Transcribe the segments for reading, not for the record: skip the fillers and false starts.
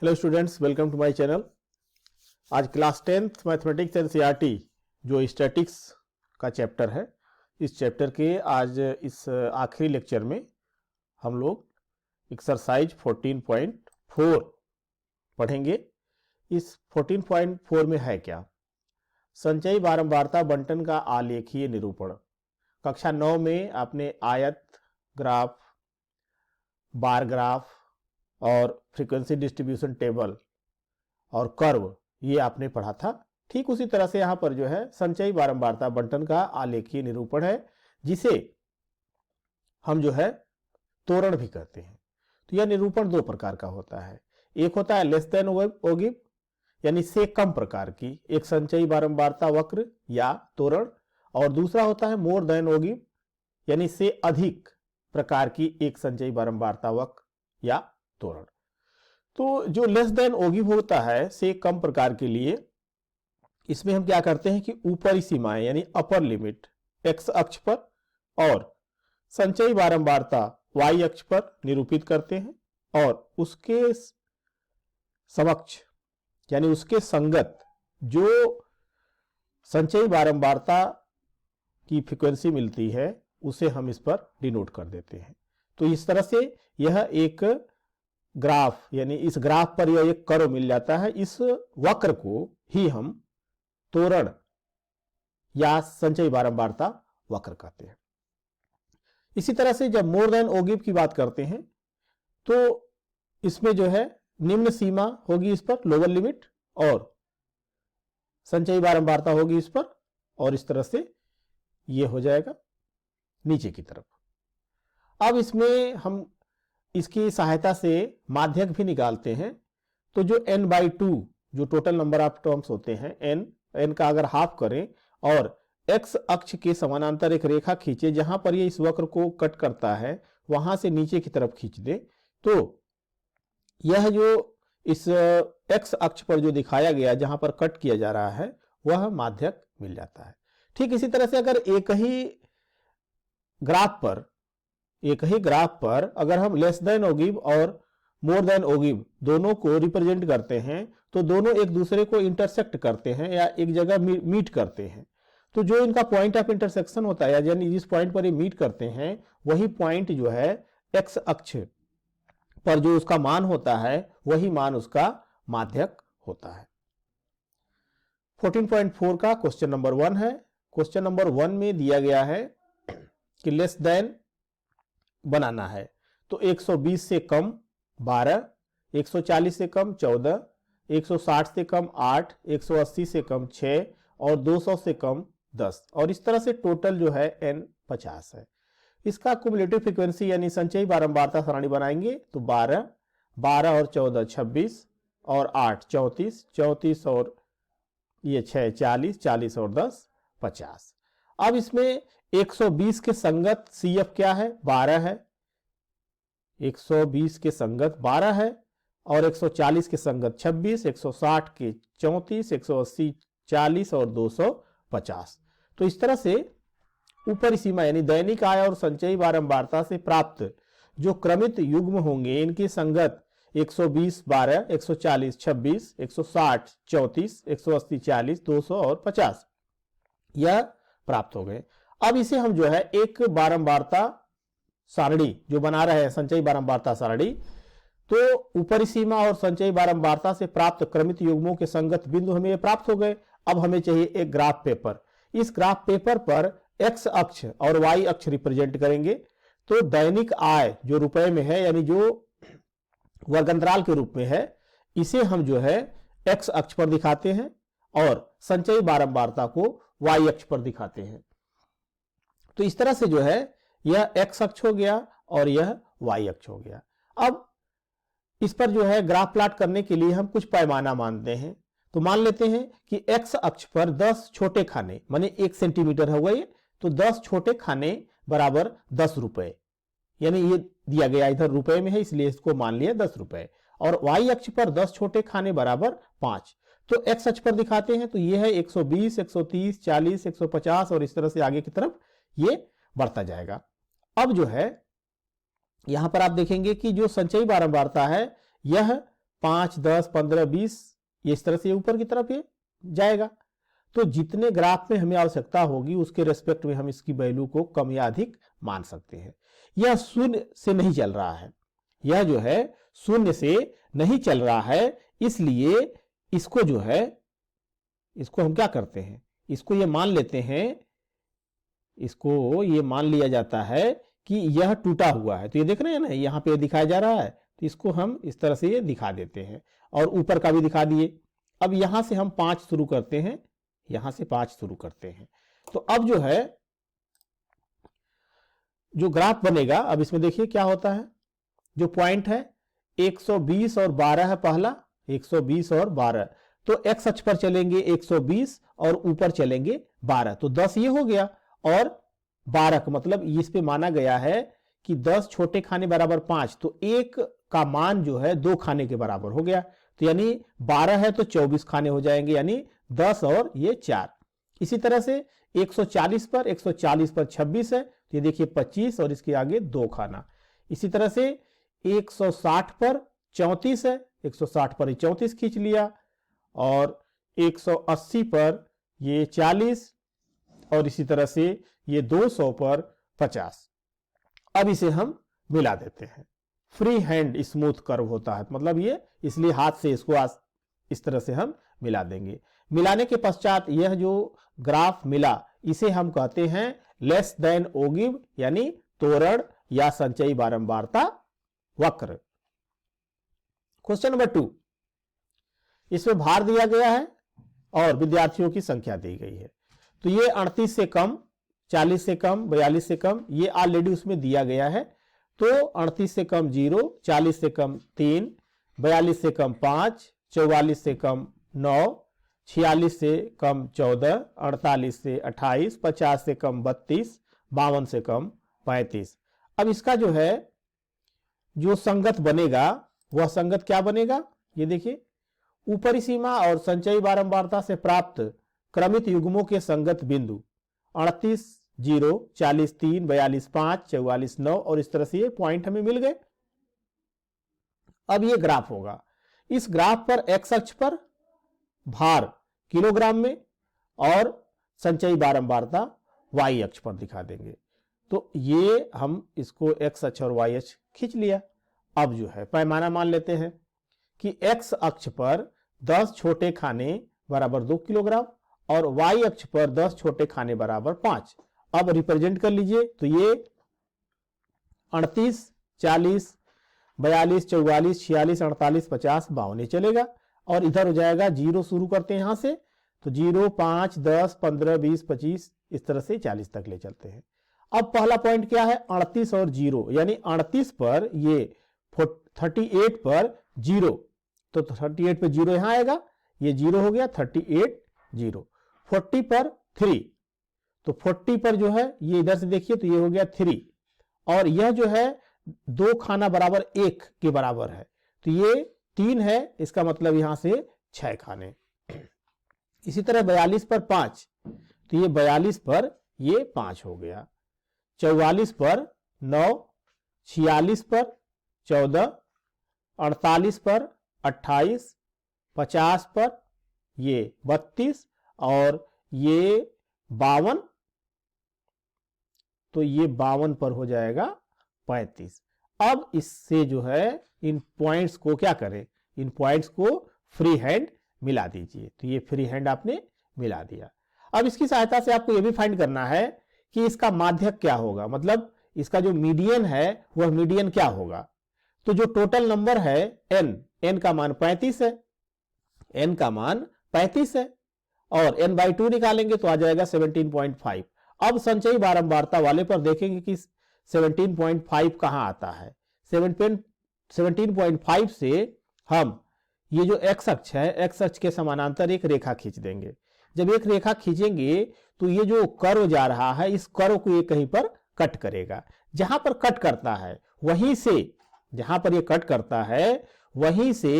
Hello students, welcome to my channel. आज class 10th mathematics NCERT जो statistics का chapter है, इस चैप्टर के आज इस आखिरी लेक्चर में हम लोग एक्सरसाइज 14.4 पढ़ेंगे। इस 14.4 में है क्या? संचयी बारंबारता बंटन का आलेखीय निरूपण। कक्षा 9 में आपने आयत, ग्राफ, बार ग्राफ और फ्रीक्वेंसी डिस्ट्रीब्यूशन टेबल और कर्व ये आपने पढ़ा था। ठीक उसी तरह से यहां पर जो है संचयी बारंबारता बंटन का आलेखीय निरूपण है, जिसे हम जो है तोरण भी कहते हैं। तो यह निरूपण दो प्रकार का होता है। एक होता है लेस देन ओगिव यानी से कम प्रकार की एक संचयी बारंबारता वक्र या तोरण, और दूसरा होता है मोर देन ओगिव यानी से अधिक प्रकार की एक संचयी बारंबारता वक्र या तोरण। तो जो लेस देन ओगिव होता है से कम प्रकार के लिए, इसमें हम क्या करते हैं कि ऊपरी सीमाएं यानी अपर लिमिट एक्स अक्ष पर और संचयी बारंबारता वाई अक्ष पर निरूपित करते हैं और उसके समक्ष यानी उसके संगत जो संचयी बारंबारता की फ्रीक्वेंसी मिलती है उसे हम इस पर डिनोट कर देते हैं। तो इस तरह से यह एक ग्राफ यानी इस ग्राफ पर यह एक कर्व मिल जाता है। इस वक्र को ही हम तोरण या संचयी बारंबारता वक्र कहते हैं। इसी तरह से जब मोर देन ओगिव की बात करते हैं तो इसमें जो है निम्न सीमा होगी इस पर लोअर लिमिट और संचयी बारंबारता होगी इस पर, और इस तरह से यह हो जाएगा नीचे की तरफ। अब इसमें हम इसकी सहायता से माध्यक भी निकालते हैं। तो जो n/2 जो टोटल नंबर ऑफ टर्म्स होते हैं, n का अगर हाफ करें और x अक्ष के समानांतर एक रेखा खींचे जहां पर ये इस वक्र को कट करता है, वहां से नीचे की तरफ खींच दे, तो यह जो इस x अक्ष पर जो दिखाया गया जहां पर कट किया जा रहा है वह माध्यक मिल जाता है। ठीक इसी तरह से अगर एक ही ग्राफ पर अगर हम लेस देन ओगिव और मोर देन ओगिव दोनों को रिप्रेजेंट करते हैं तो दोनों एक दूसरे को इंटरसेक्ट करते हैं या एक जगह मीट करते हैं। तो जो इनका पॉइंट ऑफ इंटरसेक्शन होता है यानी जिस पॉइंट पर ये मीट करते हैं वही पॉइंट जो है एक्स अक्ष पर जो उसका मान होता है वही मान उसका माध्यक होता है। 14.4 का क्वेश्चन नंबर 1 है। क्वेश्चन नंबर 1 में दिया गया है कि लेस देन बनाना है। तो 120 से कम 12, 140 से कम 14, 160 से कम 8, 180 से कम 6 और 200 से कम 10, और इस तरह से टोटल जो है n 50 है। इसका क्युमुलेटिव फ्रीक्वेंसी यानी संचयी बारंबारता सारणी बनाएंगे तो 12, 12 और 14 26 और 8 34, 34 और ये 6 40, 40 और 10 50। अब इसमें 120 के संगत CF क्या है? 12 है। 120 के संगत 12 है और 140 के संगत 26, 160 के 34, 180 40 और 250। तो इस तरह से ऊपरी सीमा यानी दैनिक आय और संचयी बारंबारता से प्राप्त जो क्रमित युग्म होंगे इनके संगत 120 12, 140 26, 160 34, 180 40, 200 और 50 यह प्राप्त हो गए। अब इसे हम जो है एक बारंबारता सारणी जो बना रहे हैं, संचयी बारंबारता सारणी, तो ऊपरी सीमा और संचयी बारंबारता से प्राप्त क्रमित युग्मों के संगत बिंदु हमें प्राप्त हो गए। अब हमें चाहिए एक ग्राफ पेपर। इस ग्राफ पेपर पर एक्स अक्ष और वाई अक्ष रिप्रेजेंट करेंगे। तो दैनिक आय जो रुपए में है यानी जो वर्गंतराल के रूप में है, इसे हम जो है एक्स अक्ष पर दिखाते हैं और संचयी बारंबारता को वाई अक्ष पर दिखाते हैं। तो इस तरह से जो है यह एक्स अक्ष हो गया और यह वाई अक्ष हो गया। अब इस पर जो है ग्राफ प्लॉट करने के लिए हम कुछ पैमाना मानते हैं। तो मान लेते हैं कि एक्स अक्ष पर 10 छोटे खाने माने 1 सेंटीमीटर हो गए, तो 10 छोटे खाने बराबर 10 रुपए, यानी ये दिया गया इधर रुपए में है इसलिए इसको मान लिया 10 रुपए, और वाई अक्ष पर 10 छोटे खाने बराबर 5। तो एक्स अक्ष पर दिखाते हैं तो ये है 120, 130, 40, 150 और इस तरह से आगे की तरफ ये बढ़ता जाएगा। अब जो है यहां पर आप देखेंगे कि जो संचयी बारंबारता है यह 5, 10, 15, 20 ये इस तरह से ऊपर की तरफ ये जाएगा। तो जितने ग्राफ में हमें आवश्यकता होगी उसके रेस्पेक्ट में हम इसकी वैल्यू को कम या अधिक मान सकते हैं। यह शून्य से नहीं चल रहा है, यह जो है शून्य से नहीं चल रहा है, इसलिए इसको जो है इसको हम क्या करते हैं, इसको ये मान लेते हैं, इसको ये मान लिया जाता है कि यह टूटा हुआ है। तो ये देख रहे हैं ना, यहाँ पे दिखाया जा रहा है, तो इसको हम इस तरह से ये दिखा देते हैं और ऊपर का भी दिखा दिए। अब यहां से हम 5 शुरू करते हैं, यहां से 5 शुरू करते हैं। तो अब जो है जो ग्राफ बनेगा, अब इसमें देखिए क्या होता है, जो पॉइंट है 120 और 12 है पहला, 120 और 12, तो एक्स अक्ष पर चलेंगे 120 और ऊपर चलेंगे 12, तो 10 ये हो गया और 12 का मतलब इस पे माना गया है कि 10 छोटे खाने बराबर 5, तो 1 का मान जो है 2 खाने के बराबर हो गया, तो यानी 12 है तो 24 खाने हो जाएंगे, यानी 10 और ये 4। इसी तरह से 140 पर 26 है, तो ये देखिए 25 और इसके आगे 2 खाना। इसी तरह से 160 पर 34 है, 160 पर 34 खींच लिया, और 180 पर ये 40, और इसी तरह से ये 200 पर 50। अब इसे हम मिला देते हैं। फ्री हैंड स्मूथ कर्व होता है, मतलब ये इसलिए हाथ से इसको इस तरह से हम मिला देंगे। मिलाने के पश्चात यह जो ग्राफ मिला इसे हम कहते हैं लेस देन ओगिव, यानी तोरण या संचयी बारंबारता वक्र। क्वेश्चन नंबर 2, इसमें भार दिया गया है और विद्यार्थियों की संख्या दी गई है। तो ये 38 से कम, 40 से कम, 42 से कम, ये ऑलरेडी उसमें दिया गया है। तो 38 से कम 0, 40 से कम 3, 42 से कम 5, 44 से कम 9, 46 से कम 14, 48 से 28, 50 से कम 32, 52 से कम 35। अब इसका जो है जो संगत बनेगा वह संगत क्या बनेगा, ये देखिए, ऊपरी सीमा और संचयी बारंबारता से प्राप्त क्रमित युग्मों के संगत बिंदु 38 0, 40 3, 42 5, 44 9, और इस तरह से ये पॉइंट हमें मिल गए। अब ये ग्राफ होगा, इस ग्राफ पर एक्स अक्ष पर भार किलोग्राम में और संचयी बारंबारता वाई अक्ष पर दिखा देंगे। तो ये हम इसको एक्स अक्ष और वाई अक्ष खींच लिया। अब जो है पैमाना मान लेते हैं कि एक्स अक्ष पर 10 छोटे खाने बराबर 2 किलोग्राम और वाई अक्ष पर 10 छोटे खाने बराबर 5। अब रिप्रेजेंट कर लीजिए, तो ये 38, 40, 42, 44, 46, 48, 50, 52 चलेगा, और इधर हो जाएगा 0 शुरू करते हैं यहां से, तो 0, 5, 10, 15, 20, 25, इस तरह से 40 तक ले चलते हैं। अब पहला पॉइंट क्या है, 38 और 0, यानी 38 पर ये 38 पर 0, तो 38 पर 0 यहां आएगा, ये 0 हो गया, 38 0। 40 पर 3, तो 40 पर जो है ये इधर से देखिए, तो ये हो गया 3, और यह जो है 2 खाना बराबर 1 के बराबर है, तो ये 3 है, इसका मतलब यहां से 6 खाने। इसी तरह 42 पर 5, तो ये 42 पर ये 5 हो गया, 44 पर 9, 46 पर 14, 48 पर 28, 50 पर ये 32, और ये 52, तो ये 52 पर हो जाएगा 35। अब इससे जो है इन पॉइंट्स को क्या करें, इन पॉइंट्स को फ्री हैंड मिला दीजिए। तो ये फ्री हैंड आपने मिला दिया। अब इसकी सहायता से आपको ये भी फाइंड करना है कि इसका माध्यक क्या होगा, मतलब इसका जो मीडियन है वह मीडियन क्या होगा। तो जो टोटल नंबर है n का मान 35 है, n का मान 35 है, और n/2 निकालेंगे तो आ जाएगा 17.5। अब संचयी बारंबारता वाले पर देखेंगे कि 17.5 कहां आता है। 17.5 से हम ये जो x अक्ष है, x अक्ष के समानांतर एक रेखा खींच देंगे। जब एक रेखा खींचेंगे तो ये जो कर्व जा रहा है, इस कर्व को ये कहीं पर कट करेगा। जहां पर कट करता है वहीं से, जहां पर ये कट करता है वहीं से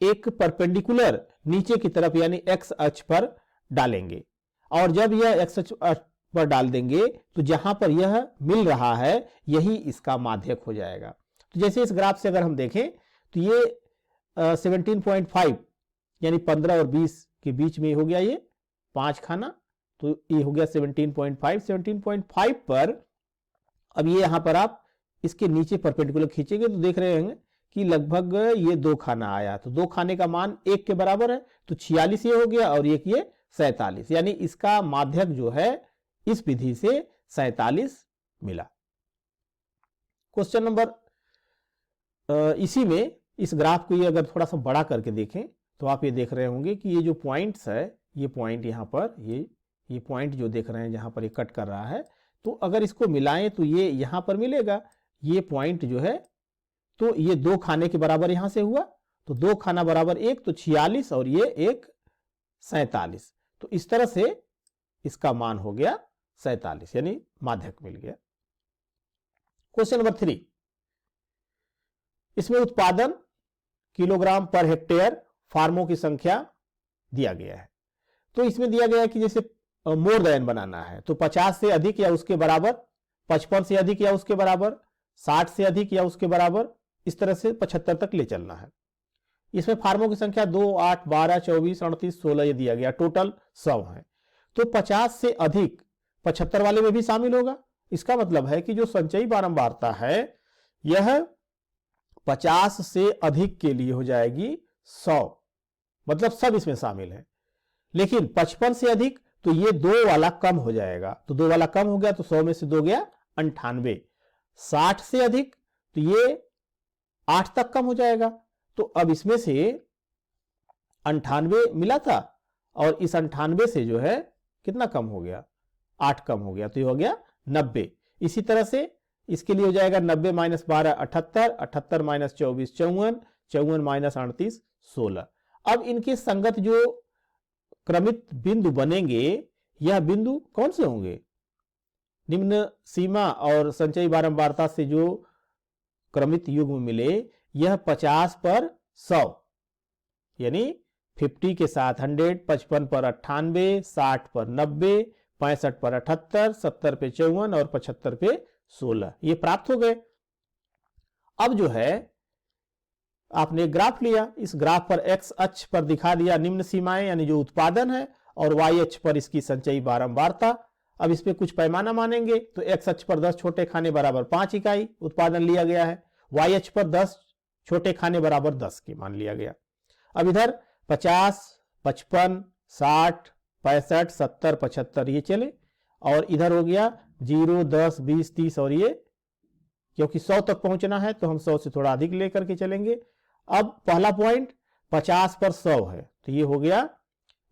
एक परपेंडिकुलर नीचे की तरफ यानी x अक्ष पर डालेंगे, और जब यह x अक्ष पर डाल देंगे तो जहां पर यह मिल रहा है यही इसका माध्यक हो जाएगा। तो जैसे इस ग्राफ से अगर हम देखें तो ये 17.5 यानी 15 और 20 के बीच में हो गया ये 5 खाना, तो ये हो गया 17.5। 17.5 पर अब ये यहां पर आप इसके नीचे परपेंडिकुलर खींचेंगे तो देख रहे हैं कि लगभग ये 2 खाना आया, तो 2 खाने का मान 1 के बराबर है, तो 46 ये हो गया और एक ये 47, यानी इसका माध्यक जो है इस विधि से 47 मिला। क्वेश्चन नंबर इसी में इस ग्राफ को ये अगर थोड़ा सा बड़ा करके देखें तो आप ये देख रहे होंगे कि ये जो पॉइंट्स है, ये पॉइंट यहाँ पर ये पॉइंट जो देख रहे हैं जहां पर ये कट कर रहा है, तो अगर इसको मिलाएं तो ये यहां पर मिलेगा, ये पॉइंट जो है तो ये 2 खाने के बराबर यहां से हुआ, तो 2 खाना बराबर 1, तो 46 और ये एक 47, तो इस तरह से इसका मान हो गया 47, यानी माध्यक मिल गया। क्वेश्चन नंबर 3, इसमें उत्पादन किलोग्राम पर हेक्टेयर फार्मों की संख्या दिया गया है, तो इसमें दिया गया है कि जैसे मोर देन बनाना है तो 50 से अधिक या उसके बराबर, 55 से अधिक या उसके बराबर, 60 से अधिक या उसके बराबर, इस तरह से 75 तक ले चलना है। इसमें फार्मों की संख्या 2, 8, 12, 24, 38, 16 ये दिया गया, टोटल 100 है, तो 50 से अधिक 75 वाले में भी शामिल होगा। इसका मतलब है कि जो संचयी बारंबारता है यह 50 से अधिक के लिए हो जाएगी 100, मतलब सब इसमें शामिल है। लेकिन 55 से अधिक तो ये 2 वाला कम हो जाएगा, तो 2 वाला कम हो गया तो 100 में से 2 गया 98। 60 से अधिक तो ये 8 तक कम हो जाएगा, तो अब इसमें से 98 मिला था और इस 98 से जो है कितना कम हो गया, 8 कम हो गया, तो ये हो गया 90। इसी तरह से इसके लिए हो जाएगा 90 माइनस 12 78, 78 माइनस 24 54, 54 माइनस 38 16। अब इनके संगत जो क्रमित बिंदु बनेंगे, यह बिंदु कौन से होंगे, निम्न सीमा और संचयी बारंबारता से जो क्रमित युग्म मिले, यह 50 पर 100 यानी 50 के साथ 100, 55 पर 98, 60 पर 90, 65 पर 78, 70 पे 54 और 75 पे 16, ये प्राप्त हो गए। अब जो है आपने ग्राफ लिया, इस ग्राफ पर एक्स अक्ष पर दिखा दिया निम्न सीमाएं यानी जो उत्पादन है, और वाई अक्ष पर इसकी संचयी बारंबारता। अब इस पे कुछ पैमाना मानेंगे तो एक्स अक्ष पर 10 छोटे खाने बराबर 5 इकाई उत्पादन लिया गया है, वाई अक्ष पर 10 छोटे खाने बराबर 10 की मान लिया गया। अब इधर 50, 55, 60, 65, 70, 75 ये चले, और इधर हो गया 0, 10, 20, 30 और ये, क्योंकि 100 तक पहुंचना है तो हम 100 से थोड़ा अधिक लेकर के चलेंगे। अब पहला पॉइंट 50 पर 100 है तो ये हो गया,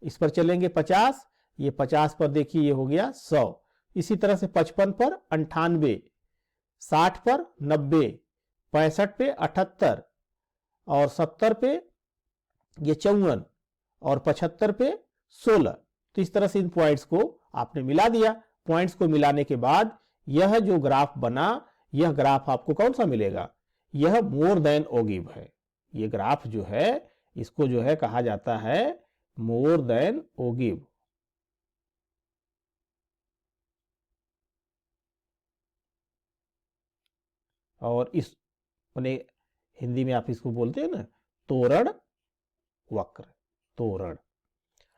इस पर चलेंगे 50, ये 50 पर देखिए ये हो गया 100। इसी तरह से 55 पर 98, 60 पर 90, 65 पे 78 और 70 पे ये 54 और 75 पे 16। तो इस तरह से इन पॉइंट्स को आपने मिला दिया। पॉइंट्स को मिलाने के बाद यह जो ग्राफ बना, यह ग्राफ आपको कौन सा मिलेगा, यह मोर देन ओ गिव है। ये ग्राफ जो है इसको जो है कहा जाता है मोर देन ओ गिव। और इस अपने हिंदी में आप इसको बोलते हैं ना तोरण वक्र, तोरण।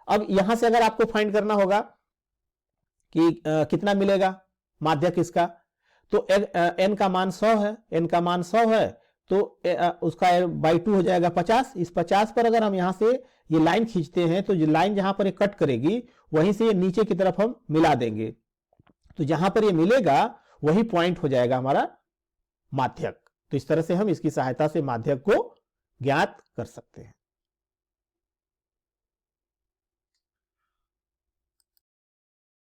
अब यहां से अगर आपको फाइंड करना होगा कि कितना मिलेगा माध्यक इसका, तो n का मान 100 है, n का मान 100 है तो उसका बाई 2 हो जाएगा 50। इस 50 पर अगर हम यहां से ये लाइन खींचते हैं तो जो लाइन जहां पर ये कट करेगी वहीं से ये नीचे की तरफ हम मिला देंगे, तो जहां पर ये मिलेगा वही पॉइंट हो जाएगा हमारा माध्यक। तो इस तरह से हम इसकी सहायता से माध्यक को ज्ञात कर सकते हैं।